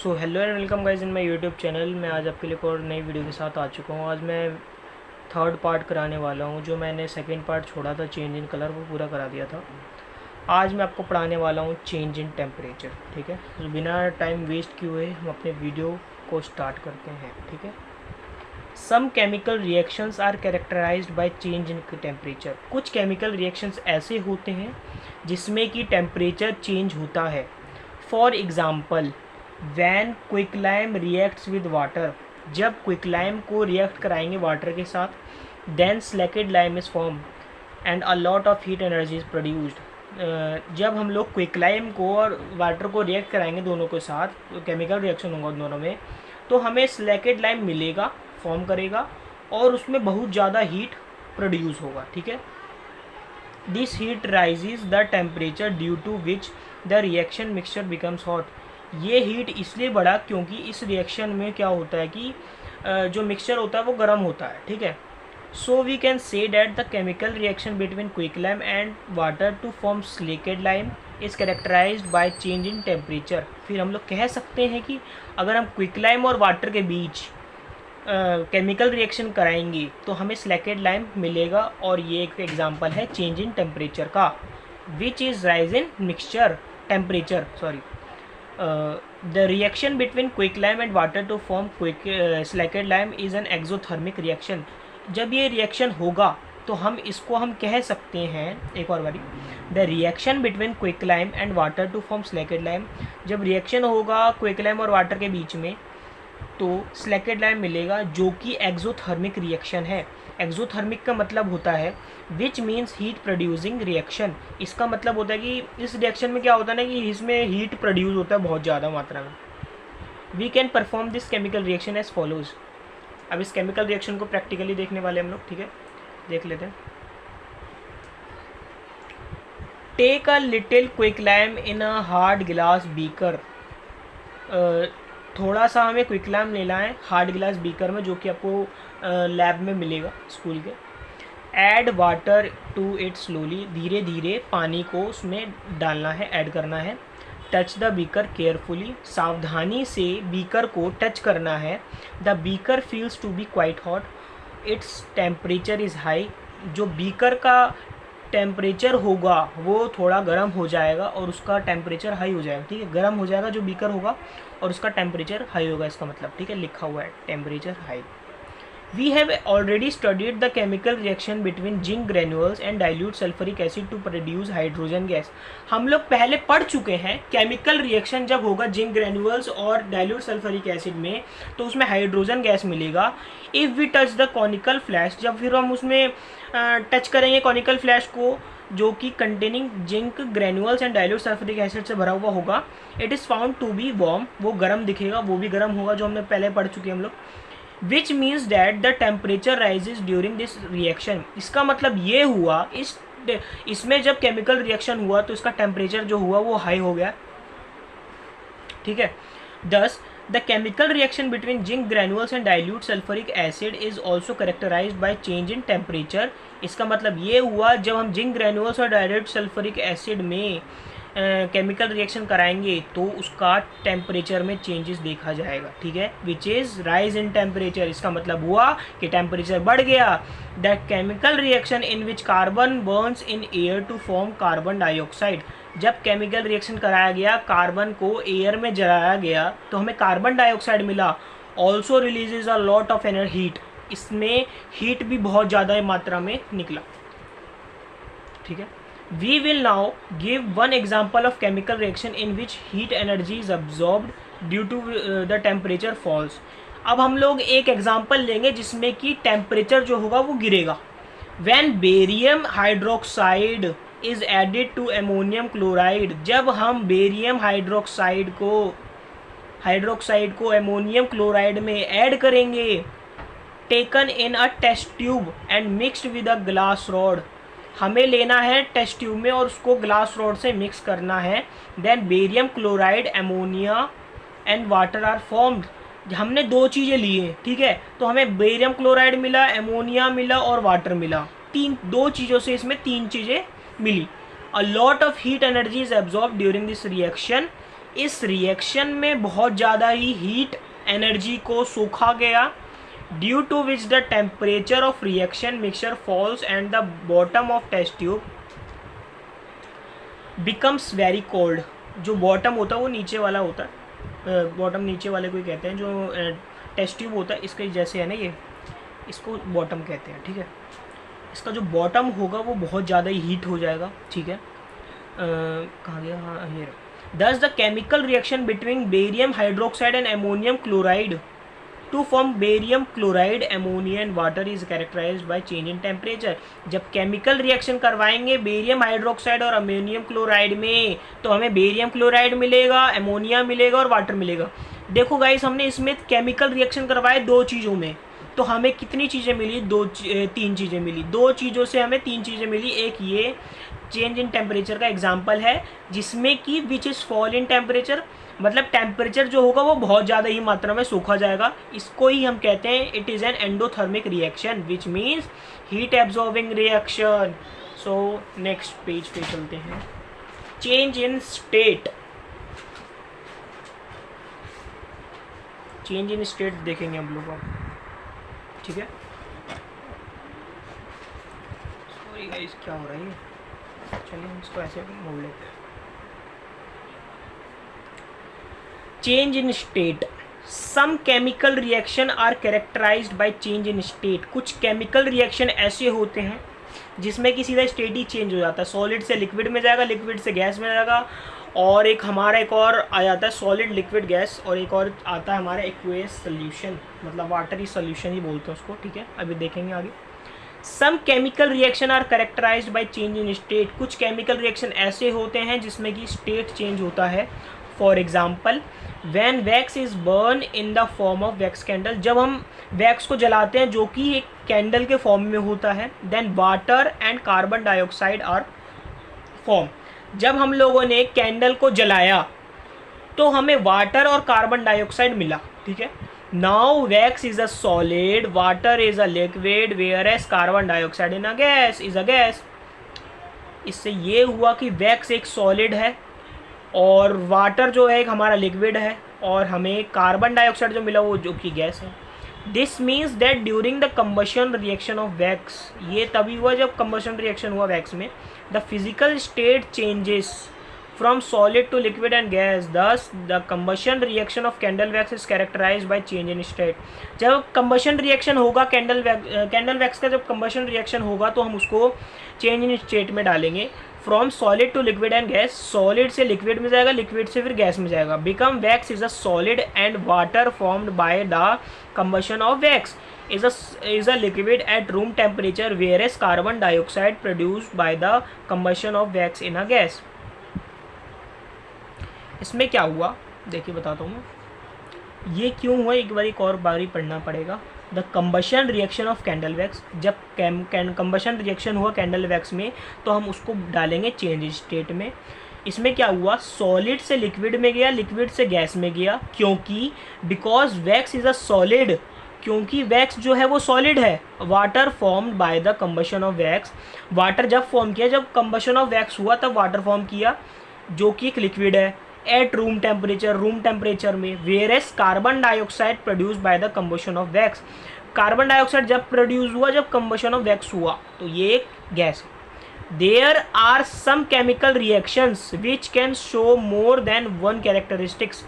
So hello and welcome guys in my YouTube channel. मैं आज आपके लिए एक और नई वीडियो के साथ आ चुका हूँ। आज मैं थर्ड पार्ट कराने वाला हूँ। जो मैंने सेकंड पार्ट छोड़ा था चेंज इन कलर, वो पूरा करा दिया था। आज मैं आपको पढ़ाने वाला हूँ चेंज इन टेम्परेचर। ठीक है, तो बिना टाइम वेस्ट किए हुए हम अपने वीडियो को स्टार्ट करते हैं। ठीक है, some chemical reactions are characterised by change in temperature. कुछ केमिकल रिएक्शंस ऐसे होते हैं जिसमें कि टेम्परेचर चेंज होता है। For example, when quicklime reacts with water, जब क्विकलाइम को रिएक्ट कराएंगे वाटर के साथ, then slaked lime is form and a lot of heat energy is produced. जब हम लोग क्विकलाइम को और वाटर को रिएक्ट कराएंगे दोनों के साथ, तो केमिकल रिएक्शन होगा दोनों में, तो हमें स्लैकेड लाइम मिलेगा, फॉर्म करेगा और उसमें बहुत ज़्यादा हीट प्रोड्यूस होगा। ठीक है, this heat raises the temperature due to which the reaction mixture becomes hot. ये हीट इसलिए बढ़ा क्योंकि इस रिएक्शन में क्या होता है कि जो मिक्सचर होता है वो गर्म होता है। ठीक है, so we can say that the chemical reaction between quicklime and water to form slaked lime is characterized by change in temperature. फिर हम लोग कह सकते हैं कि अगर हम क्विकलाइम और वाटर के बीच केमिकल रिएक्शन कराएंगे तो हमें स्लैकेड लाइम मिलेगा, और ये एक एग्जांपल है चेंज इन टेम्परेचर का, विच is rise in mixture temperature. The reaction between quicklime and water to form slaked lime is an exothermic reaction। जब ये रिएक्शन होगा तो हम इसको कह सकते हैं, एक और बारी, the reaction between quicklime and water to form slaked lime. जब रिएक्शन होगा क्विकलाइम और वाटर के बीच में तो स्लैकेड लाइम मिलेगा, जो कि एक्सोथर्मिक रिएक्शन है। एक्सोथर्मिक का मतलब होता है which means heat producing reaction. इसका मतलब होता है कि इस रिएक्शन में क्या होता है ना, कि इसमें हीट प्रोड्यूस होता है बहुत ज़्यादा मात्रा में। We can perform this chemical reaction as follows. अब इस केमिकल रिएक्शन को प्रैक्टिकली देखने वाले हम लोग। ठीक है, देख लेते हैं। Take a little quicklime in a hard glass beaker. थोड़ा सा हमें क्विकलाइम लेना है हार्ड ग्लास बीकर में, जो कि आपको लैब में मिलेगा स्कूल के। Add water to it slowly, धीरे धीरे पानी को उसमें डालना है, ऐड करना है। टच द बीकर केयरफुली, सावधानी से बीकर को टच करना है। The beaker feels to be quite hot, its temperature is high. जो बीकर का टेम्परेचर होगा वो थोड़ा गर्म हो जाएगा और उसका टेम्परेचर हाई हो जाएगा। ठीक है, गर्म हो जाएगा जो बीकर होगा और उसका टेम्परेचर हाई होगा, इसका मतलब। ठीक है, लिखा हुआ है temperature high. We have already studied the chemical reaction between zinc granules and dilute sulphuric acid to produce hydrogen gas. हम लोग पहले पढ़ चुके हैं केमिकल रिएक्शन जब होगा जिंक ग्रेन्यूल्स और डाइल्यूट सल्फ्यूरिक एसिड में, तो उसमें हाइड्रोजन गैस मिलेगा। If we touch the conical flask, जब फिर हम उसमें टच करेंगे कॉनिकल फ्लैश को, जो कि containing zinc granules and dilute sulphuric acid से भरा हुआ होगा, it is found to be warm, वो गर्म दिखेगा, वो भी गर्म होगा, जो हमने पहले पढ़ चुके हैं हम लोग। Which means that the temperature rises during this reaction. इसका मतलब ये हुआ इसमें जब केमिकल रिएक्शन हुआ तो इसका टेम्परेचर जो हुआ वो हाई हो गया। ठीक है, thus the chemical reaction between zinc granules and dilute sulphuric acid is also characterised by change in temperature. इसका मतलब ये हुआ जब हम जिंक ग्रेन्यूल्स और डाइल्यूट सल्फ्यूरिक एसिड में केमिकल रिएक्शन कराएंगे तो उसका टेम्परेचर में चेंजेस देखा जाएगा। ठीक है, which is rise in temperature. इसका मतलब हुआ कि टेम्परेचर बढ़ गया। The chemical reaction in which carbon burns in air to form carbon dioxide. जब केमिकल रिएक्शन कराया गया, कार्बन को एयर में जलाया गया तो हमें कार्बन डाइऑक्साइड मिला। Also releases a lot of energy heat, इसमें हीट भी बहुत ज़्यादा मात्रा में निकला। ठीक है, we will now give one example of chemical reaction in which heat energy is absorbed due to the temperature falls। अब हम लोग एक एग्जाम्पल लेंगे जिसमें कि टेम्परेचर जो होगा वो गिरेगा। when barium hydroxide is added to ammonium chloride, जब हम बेरियम हाइड्रोक्साइड को एमोनियम क्लोराइड में ऐड करेंगे, taken in a test tube and mixed with a glass rod, हमें लेना है टेस्ट ट्यूब में और उसको ग्लास रॉड से मिक्स करना है। Then barium chloride, ammonia and water are formed. हमने दो चीज़ें ली हैं। ठीक है, तो हमें बेरियम क्लोराइड मिला, एमोनिया मिला और वाटर मिला। दो चीज़ों से इसमें तीन चीज़ें मिली। A lot of heat energy is absorb during this reaction इस रिएक्शन में बहुत ज़्यादा ही हीट एनर्जी को सोखा गया, due to which the temperature of reaction mixture falls and the bottom of test tube becomes very cold. जो bottom होता है वो नीचे वाला होता है, बॉटम नीचे वाले को ही कहते हैं, जो टेस्ट ट्यूब होता है इसके जैसे है ना, ये इसको बॉटम कहते हैं, ठीक है। इसका जो बॉटम होगा वो बहुत ज़्यादा ही हीट हो जाएगा, ठीक है। कहाँ गया, हाँ ये। Thus the chemical reaction between barium hydroxide and ammonium chloride to form barium chloride, ammonia and water is characterized by change in temperature। जब केमिकल रिएक्शन करवाएंगे बेरियम हाइड्रोक्साइड और अमोनियम क्लोराइड में, तो हमें बेरियम क्लोराइड मिलेगा, ammonia मिलेगा और water मिलेगा। देखो गाइस, हमने इसमें केमिकल रिएक्शन करवाए दो चीज़ों में, तो हमें कितनी चीज़ें मिली, तीन चीज़ें मिली। दो चीज़ों से हमें तीन चीज़ें मिली। एक ये चेंज इन टेम्परेचर का एग्जाम्पल है, जिसमें कि which is fall in temperature, मतलब टेम्परेचर जो होगा वो बहुत ज़्यादा ही मात्रा में सूखा जाएगा। इसको ही हम कहते हैं it is an endothermic reaction which means heat absorbing reaction. So next page पे चलते हैं। Change in state, change in state देखेंगे हम लोग, ठीक है। सॉरी गाइस, क्या हो रहा है, चलिए हम इसको ऐसे मोड़ लेते हैं। Change in state, some chemical reaction are characterised by change in state. कुछ केमिकल रिएक्शन ऐसे होते हैं जिसमें कि सीधा स्टेट ही चेंज हो जाता है, सॉलिड से लिक्विड में जाएगा, लिक्विड से गैस में जाएगा, और एक हमारा एक और आ जाता है सॉलिड लिक्विड गैस, और एक और आता है हमारा एक्वेस सोल्यूशन, मतलब वाटरी सोल्यूशन ही बोलते हैं उसको, ठीक है। अभी देखेंगे आगे। Some chemical reaction are characterised by change in state. कुछ केमिकल रिएक्शन ऐसे होते हैं जिसमें कि स्टेट चेंज होता है। For example, when wax is burn in the form of wax candle, जब हम वैक्स को जलाते हैं जो कि एक कैंडल के फॉर्म में होता है, then water and carbon dioxide are form. जब हम लोगों ने कैंडल को जलाया तो हमें वाटर और कार्बन डाइऑक्साइड मिला, ठीक है। Now wax is a solid, water is a liquid, whereas carbon dioxide in a gas is a gas. इससे ये हुआ कि वैक्स एक सॉलिड है और वाटर जो है एक हमारा लिक्विड है, और हमें कार्बन डाइऑक्साइड जो मिला वो जो कि गैस है। This means that during the combustion reaction of wax, ये तभी हुआ जब कंबशन रिएक्शन हुआ वैक्स में, the physical state changes from solid to liquid and gas, thus the combustion reaction of candle wax is characterized by change in state। जब combustion reaction होगा candle wax का, जब combustion reaction होगा तो हम उसको change in state में डालेंगे। From solid to liquid and gas, solid से लिक्विड में जाएगा, लिक्विड से फिर गैस में जाएगा। Become wax is a solid and water formed by the combustion of wax is a liquid at room temperature, whereas carbon dioxide produced by the combustion of wax in a gas। इसमें क्या हुआ देखिए बताता हूँ मैं, ये क्यों हुआ एक बार, एक और बारी पढ़ना पड़ेगा। The combustion reaction of candle wax, जब कंबशन रिएक्शन हुआ कैंडल वैक्स में तो हम उसको डालेंगे चेंज स्टेट में। इसमें क्या हुआ, सॉलिड से लिक्विड में गया, लिक्विड से गैस में गया, क्योंकि because wax is a solid, क्योंकि वैक्स जो है वो सॉलिड है। Water formed by the combustion of wax, water जब फॉर्म किया, जब कंबशन ऑफ वैक्स हुआ तब वाटर फॉर्म किया जो कि एक लिक्विड है at room temperature, room temperature में। Whereas carbon dioxide produce by the combustion of wax, carbon dioxide जब प्रोड्यूस हुआ जब कंबशन ऑफ वैक्स हुआ, तो ये एक गैस है। There are some chemical reactions which can show more than one characteristics.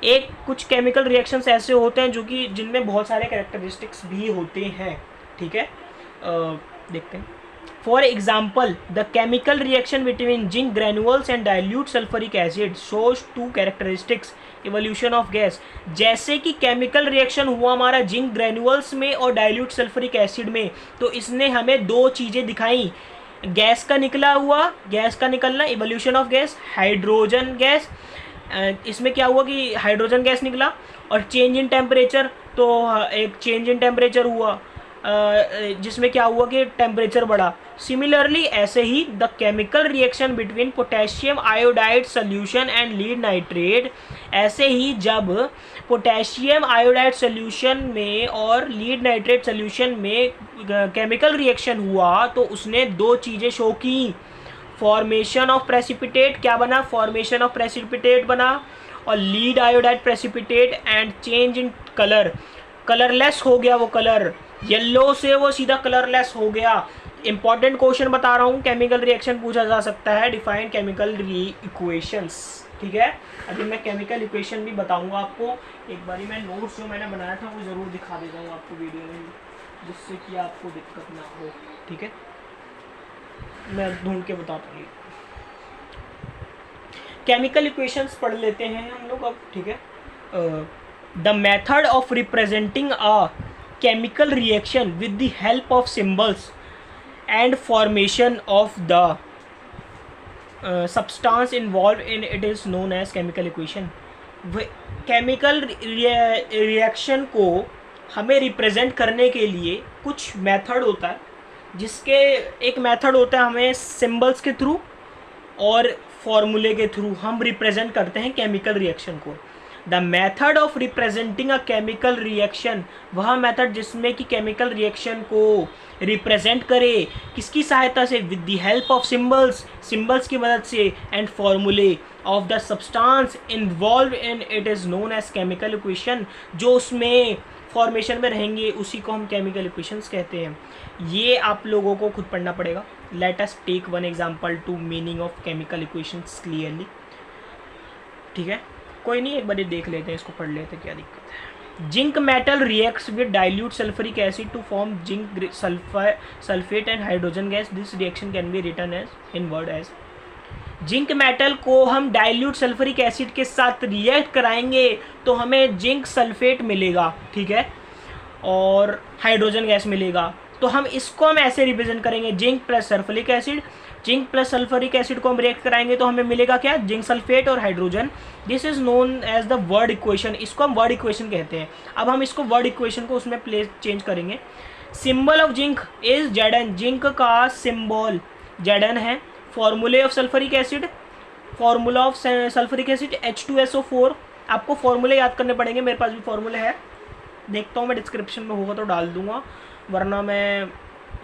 एक कुछ केमिकल रिएक्शंस ऐसे होते हैं जो कि जिनमें बहुत सारे कैरेक्टरिस्टिक्स भी होते हैं, ठीक है। देखते हैं। For example, the chemical reaction between zinc granules and dilute sulphuric acid shows to characteristics evolution of gas. जैसे कि केमिकल रिएक्शन हुआ हमारा जिंक ग्रेनुअल्स में और डाइल्यूट सल्फरिक एसिड में, तो इसने हमें दो चीज़ें दिखाई। गैस का निकला हुआ, गैस का निकलना, evolution of gas, hydrogen gas. इसमें क्या हुआ कि हाइड्रोजन गैस निकला, और चेंज इन टेम्परेचर, तो एक चेंज इन टेम्परेचर हुआ जिसमें क्या हुआ कि टेम्परेचर बढ़ा। सिमिलरली ऐसे ही the chemical reaction between potassium iodide solution and lead nitrate, ऐसे ही जब पोटेशियम आयोडाइड सोल्यूशन में और लीड नाइट्रेट सोल्यूशन में केमिकल रिएक्शन हुआ तो उसने दो चीज़ें शो की। फॉर्मेशन ऑफ प्रेसिपिटेट क्या बना, फॉर्मेशन ऑफ प्रेसिपिटेट बना, और lead iodide precipitate and change in colour, colourless हो गया वो कलर, येलो से वो सीधा कलरलेस हो गया। इंपॉर्टेंट क्वेश्चन बता रहा हूँ, केमिकल रिएक्शन पूछा जा सकता है, डिफाइन केमिकल इक्वेशंस, ठीक है। अभी मैं केमिकल इक्वेशन भी बताऊंगा आपको, एक बारी मैं नोट्स जो मैंने बनाया था वो ज़रूर दिखा देता हूँ आपको वीडियो में, जिससे कि आपको दिक्कत ना हो, ठीक है। मैं ढूंढ के बताता हूँ। केमिकल इक्वेशंस पढ़ लेते हैं हम लोग अब, ठीक है। The method of representing a chemical reaction with the help of symbols and formation of the substance involved in it is known as chemical equation। Chemical reaction को हमें रिप्रेजेंट करने के लिए कुछ मेथड होता है, जिसके एक मेथड होता है हमें सिंबल्स के थ्रू और फॉर्मूले के थ्रू हम रिप्रेजेंट करते हैं केमिकल रिएक्शन को। The method of representing a chemical reaction, वह मेथड जिसमें कि केमिकल रिएक्शन को रिप्रेजेंट करे, किसकी सहायता से, with the help of symbols, symbols की मदद से, and formulae of the substance involve in it is known as chemical equation. जो उसमें फॉर्मेशन में रहेंगे उसी को हम केमिकल इक्वेशंस कहते हैं। ये आप लोगों को खुद पढ़ना पड़ेगा। Let us take one example to meaning of chemical equations clearly, ठीक है। कोई नहीं, एक बार देख लेते हैं, इसको पढ़ लेते हैं, क्या दिक्कत है। Zinc metal reacts with dilute sulphuric acid to form zinc sulphate and hydrogen gas. This reaction can be written as in word as. Zinc metal को हम डाइल्यूट सल्फ्यूरिक एसिड के साथ रिएक्ट कराएंगे तो हमें जिंक सल्फेट मिलेगा, ठीक है, और हाइड्रोजन गैस मिलेगा। तो हम इसको हम ऐसे रिप्रेजेंट करेंगे, zinc plus sulphuric acid, zinc plus sulphuric acid को हम रिएक्ट कराएंगे तो हमें मिलेगा क्या, जिंक सल्फेट और hydrogen. This is known as the word equation, इसको हम वर्ड इक्वेशन कहते हैं। अब हम इसको वर्ड इक्वेशन को उसमें प्लेस चेंज करेंगे। Symbol of zinc is Zn, zinc का सिंबल Zn है। फॉर्मूले of sulphuric acid, formula of sulphuric acid H2SO4। आपको फॉर्मूले याद करने पड़ेंगे, मेरे पास भी फॉर्मूले है, देखता हूँ मैं डिस्क्रिप्शन में होगा तो डाल दूंगा, वरना मैं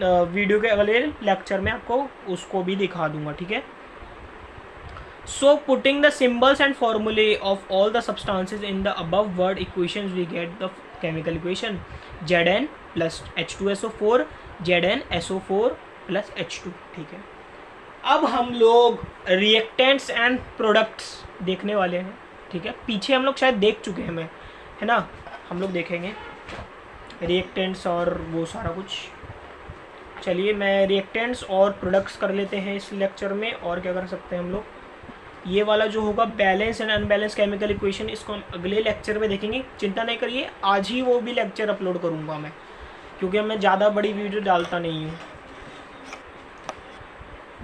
वीडियो के अगले लेक्चर में आपको उसको भी दिखा दूंगा, ठीक है। So putting the symbols and formulae of all the substances in the above word equations we get the chemical equation Zn plus H2SO4, ZnSO4 plus H2, ठीक है। अब हम लोग रिएक्टेंट्स एंड प्रोडक्ट्स देखने वाले हैं, ठीक है। पीछे हम लोग शायद देख चुके हैं, है ना, हम लोग देखेंगे रिएक्टेंट्स और वो सारा कुछ। चलिए मैं रिएक्टेंट्स और प्रोडक्ट्स कर लेते हैं इस लेक्चर में। और क्या कर सकते हैं हम लोग, ये वाला जो होगा balance and unbalance chemical equation, इसको हम अगले लेक्चर में देखेंगे। चिंता नहीं करिए, आज ही वो भी लेक्चर अपलोड करूँगा मैं, क्योंकि मैं ज़्यादा बड़ी वीडियो डालता नहीं हूँ।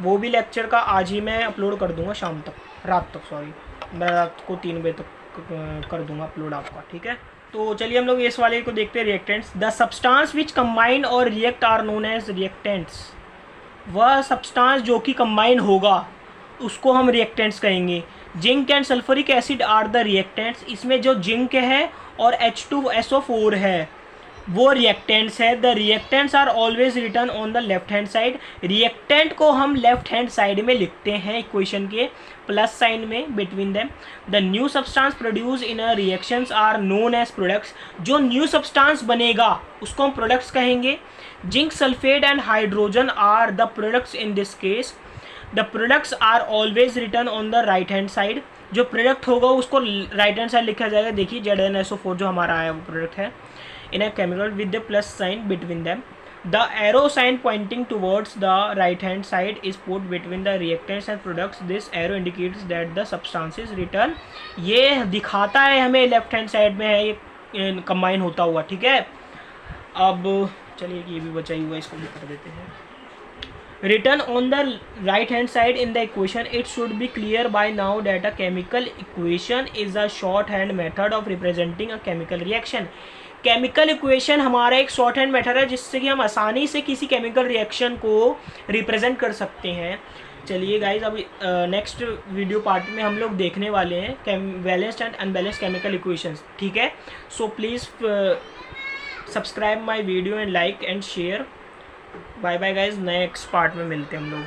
वो भी लेक्चर का आज ही मैं अपलोड कर दूँगा शाम तक, रात तक, सॉरी, मैं रात को 3 बजे तक कर दूँगा अपलोड आपका, ठीक है। तो चलिए हम लोग इस वाले को देखते हैं, reactants. The substance which combine और react are known as reactants. वह सब्सटेंस जो कि कंबाइन होगा उसको हम रिएक्टेंट्स कहेंगे। Zinc and sulphuric acid are the reactants. इसमें जो जिंक है और H2SO4 है वो रिएक्टेंट्स है। The reactants are always written on the left hand side. Reactant को हम लेफ्ट हैंड साइड में लिखते हैं इक्वेशन के प्लस साइन में between them. The new substance produce in a reactions are known as products. जो new substance बनेगा उसको हम प्रोडक्ट्स कहेंगे। Zinc sulphate and hydrogen are the products in this case. The products are always written on the right hand side. जो product होगा उसको right hand side लिखा जाएगा। देखिए ZnSO4 जो हमारा है वो प्रोडक्ट है in a chemical with the plus sign between them. The arrow sign pointing towards the right hand side is put between the reactants and products. This arrow indicates that the substance is written. ये दिखाता है हमें left hand side में है ये combine होता हुआ, ठीक है। अब चलिए ये भी बचा ही हुआ, इसको भी कर देते हैं। Written on the right hand side in the equation, it should be clear by now that a chemical equation is a shorthand method of representing a chemical reaction. Chemical equation हमारा एक शॉर्ट हैंड मेथड है जिससे कि हम आसानी से किसी chemical reaction को रिप्रेजेंट कर सकते हैं। चलिए गाइज, अब नेक्स्ट वीडियो पार्ट में हम लोग देखने वाले हैं balanced and unbalanced chemical equations, ठीक है। So please subscribe my video and like and share. Bye bye guys, next part में मिलते हैं हम लोग।